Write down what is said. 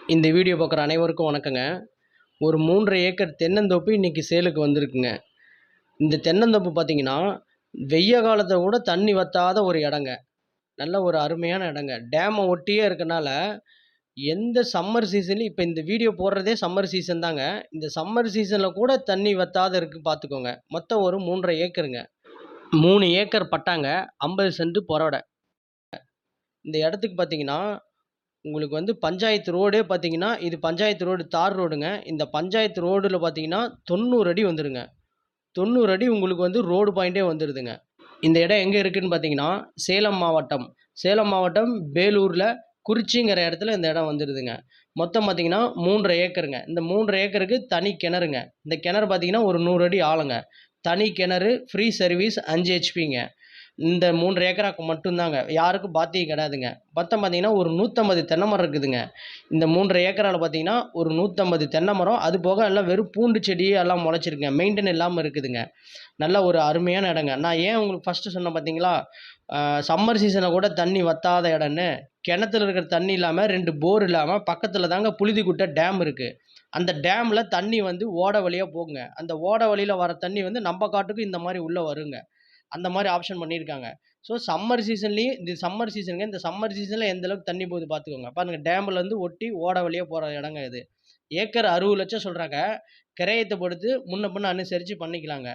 இந்த வீடியோ பார்க்குற அனைவருக்கும் வணக்கங்க. ஒரு 3 ஏக்கர் தென்னந்தோப்பு இன்றைக்கி சேலுக்கு வந்திருக்குங்க. இந்த தென்னந்தோப்பு பார்த்தீங்கன்னா, வெய்ய காலத்தை கூட தண்ணி வத்தாத ஒரு இடங்க. நல்ல ஒரு அருமையான இடங்க. டேமை ஒட்டியே இருக்கனால, எந்த சம்மர் சீசன்லையும் இப்போ இந்த வீடியோ போடுறதே சம்மர் சீசன் தாங்க. இந்த சம்மர் சீசனில் கூட தண்ணி வத்தாத இருக்கு பார்த்துக்கோங்க. மொத்தம் ஒரு 3 1/2 ஏக்கருங்க. 3 ஏக்கர் பட்டாங்க. 50 சென்ட் பொறோட. இந்த இடத்துக்கு பார்த்தீங்கன்னா உங்களுக்கு வந்து பஞ்சாயத்து ரோடே பார்த்தீங்கன்னா, இது பஞ்சாயத்து ரோடு தார் ரோடுங்க. இந்த பஞ்சாயத்து ரோடுல பார்த்தீங்கன்னா, 90 அடி வந்துருங்க. 90 அடி உங்களுக்கு வந்து ரோடு பாயிண்டே வந்துருதுங்க. இந்த இடம் எங்க இருக்குன்னு பார்த்தீங்கன்னா, சேலம் மாவட்டம். சேலம் மாவட்டம் பேலூர்ல குறிச்சிங்கிற இடத்துல இந்த இடம் வந்துருதுங்க. மொத்தம் பார்த்தீங்கன்னா 3 1/2 ஏக்கருங்க. இந்த 3 1/2 ஏக்கருக்கு தனி கிணறுங்க. இந்த கிணறு பார்த்தீங்கன்னா, ஒரு 100 அடி ஆழங்க. தனி கிணறு, ஃப்ரீ சர்வீஸ் 5 ஹெச்பிங்க. இந்த 3 1/2 ஏக்கராக்கு மட்டும் தாங்க. யாருக்கும் பாத்தியம் கிடையாதுங்க. மொத்தம் பார்த்தீங்கன்னா, ஒரு 150 தென்னை மரம் இருக்குதுங்க. இந்த 3 1/2 ஏக்கரால பார்த்தீங்கன்னா, ஒரு 150 தென்னை மரம். அது போக எல்லாம் வெறும் பூண்டு செடி எல்லாம் முளைச்சிருக்குங்க. மெயின்டெயின் இல்லாம இருக்குதுங்க. நல்ல ஒரு அருமையான இடங்க. நான் ஏன் உங்களுக்கு ஃபர்ஸ்ட்டு சொன்னேன் பார்த்தீங்களா, சம்மர் சீசன்ல கூட தண்ணி வத்தாத இடம்னு. கிணத்துல இருக்கிற தண்ணி இல்லாம 2 போர் இல்லாம பக்கத்துல தாங்க புழுதிக்குட்டை டேம் இருக்கு. அந்த டேம்ல தண்ணி வந்து ஓடை வழியா போகுங்க. அந்த ஓடை வழியில வர தண்ணி வந்து நம்ப காட்டுக்கு இந்த மாரி உள்ள வருங்க. அந்த மாரி ஆப்ஷன் பண்ணியிருக்காங்க. ஸோ சம்மர் சீசன்லயும் இது சம்மர் சீசனுங்க. இந்த சம்மர் சீசன்ல எந்த அளவுக்கு தண்ணி போகுது பார்த்துக்கோங்க. பாருங்க டேம்லேருந்து ஒட்டி ஓடை வழியா போற இடங்க இது. ஏக்கர் 60 லட்சம் சொல்றாங்க. கிரயத்த பொறுத்து முன்ன பின்ன அனுசரிச்சு பண்ணிக்கலாங்க.